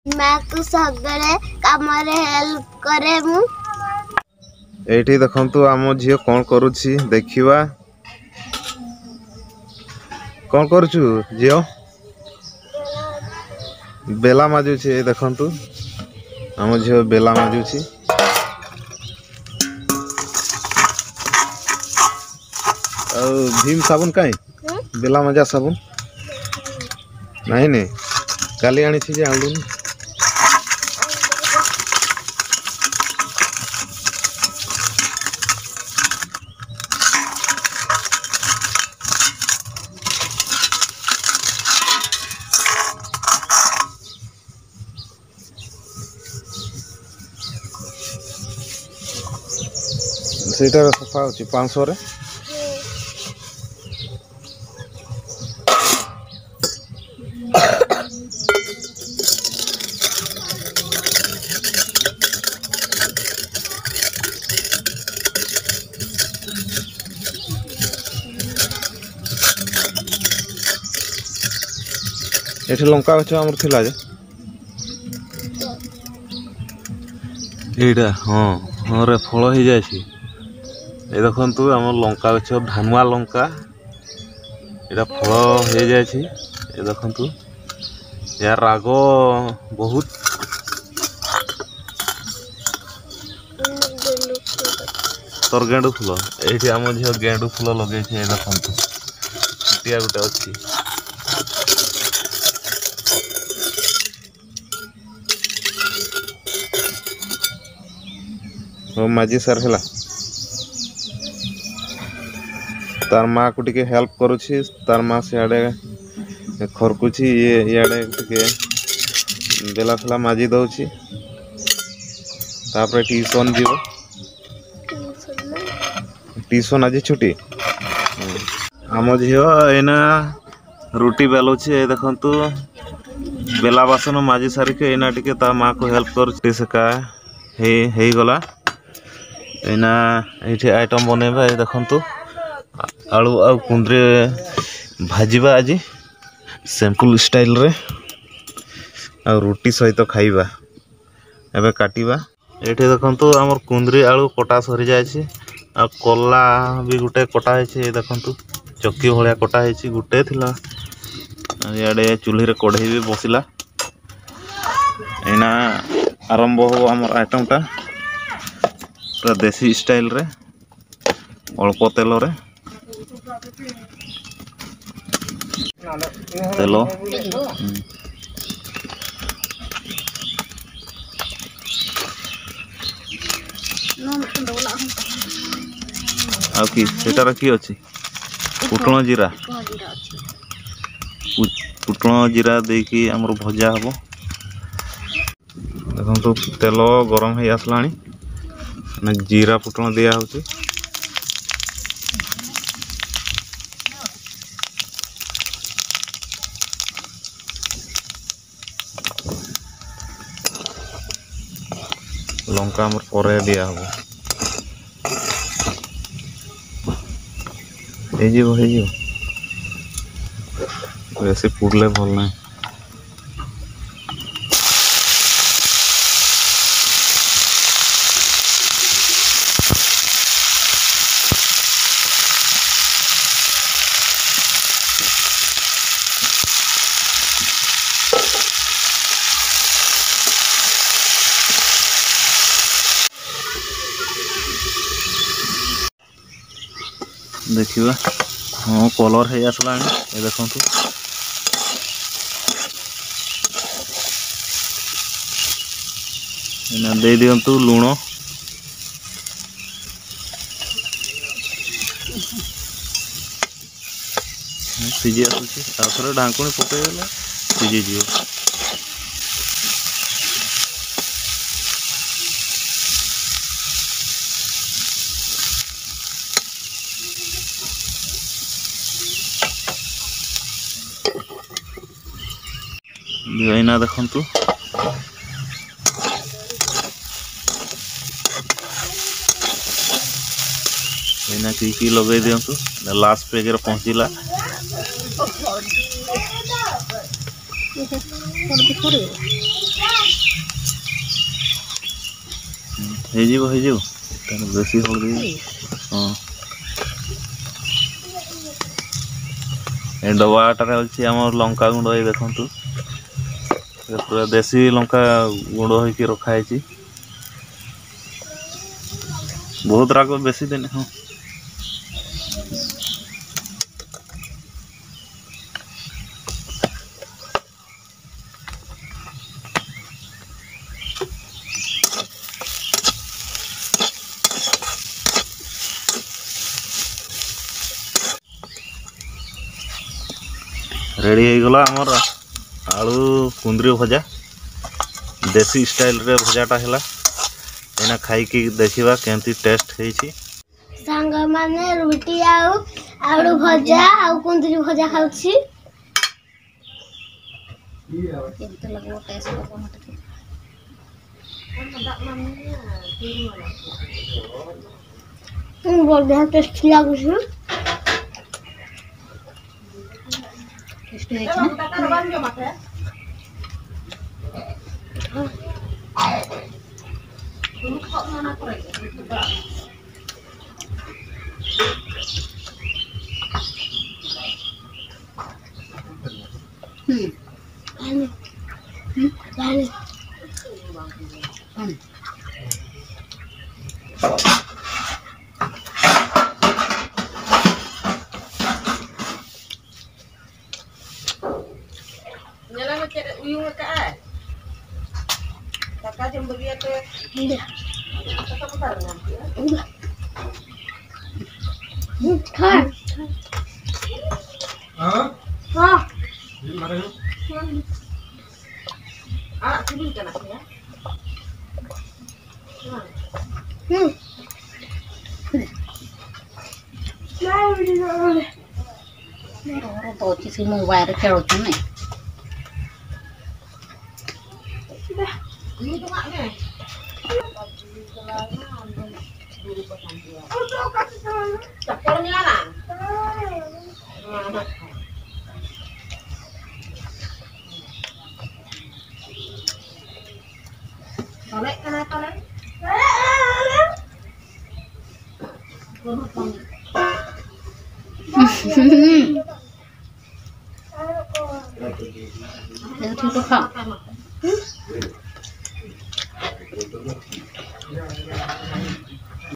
मैं तो सब बेले काम रे हेल्प करे मु एठी देखंतु आम झियो कोन करूछि देखिबा कोन करूछु झियो बेला माजुछि देखंतु आम झियो बेला माजुछि भीम साबुन काई बेला मजा साबुन नहीं ने काली आनी थी जे आलू सेटा सफा होची 500 रे एठी लंका गछ हमर थिला जे एडा हां हां रे फळ हो जाय छी ए देखंतु हमर लंका गछ धानुआ लंका एडा फळ हो जाय छी ए देखंतु यार राग बहुत तोर गेंडू फूल एठी हम झियो गेंडू फूल लगे छी ए देखंतु टिया गुटे अछि ओ माजी सर हला तार माँ को टिके हेल्प करूछि तार माँ से आडे खरकुछि ये याडे टिके बेला फला माजी दउछि तापर ट्यूशन जीवो ट्यूशन आज छुट्टी आम झियो एना रोटी बेलुछि ए देखंतु बेला बासन माजी सारिके एना टिके ता माँ को हेल्प करूछि सेका हे गला एना एठी आइटम बनेबा ए देखंतु आलू आ कुंद्रे भाजीबा आज सिंपल स्टाइल रे आ रोटी सहित खाइबा एबे काटिबा एठी देखंतु हमर कुंद्री आलू कटा सरी जाय छी आ कोल्ला भी गुटे कटा है छी देखंतु चक्की भलिया कटा है छी गुटे थिला याडे चूल्ही रे कढ़ई भी बसिला एना आरंभ हो हमर आइटम टा पूरा देसी स्टाइल रे अल्प तेल रे तेल आ कि सेटार की अछि फुटण जीरा फुटण जीरा देकी हमर भजा हबो देखंतु तेल गरम हे आसलानी ना जीरा फुटण दिया होची लंका हमर परे दिया हबो हे जीवो वैसे पुडले भल ना देखिबा हाँ कलर है आसला देखु दे दिंतु लुण सीझी आसुचे ढांकुणी पकईगला सीझी जीव एना देखंतु एना की लगे दिंतु लास्ट पेज रे पहुंचीला ହେଇଯିବ ତାର ବେଶୀ ହଳଦୀ ହଁ ଏ ଡବାଟାରେ ଅଛି ଆମର ଲଙ୍କା ଗୁଣ୍ଡ ଏଇ ଦେଖନ୍ତୁ ପୁରା ଦେଶୀ ଲଙ୍କା ଗୁଣ୍ଡ ହେଇକି ରଖା ହେଇଛି ବହୁତ ରାଗ ବେଶୀ ଦିନ ହଁ रेडी हो गला आमर आलू कुंदरी भजा देसी स्टाइल रे भजाटा है एना खाई की देखिबा केमती टेस्ट हेछि सांग माने रोटी आलू भजा आ कुंदरी भजा खाउछि केमते लगो टेस्ट को मत बहुत test लागुछि Nyala macam uyung ke ai. Kakak jam begitu. Iya. Kakak putar nanti. Udah. Kan. Hah? Hah. Ini mana lu? Ah, sini kan aku ya. Nah, udah. Orang tahu sih mau bayar kerot nih. Ini tuh maknya. Capornya lah. Tolek kenapa lah? Itu tuh kak.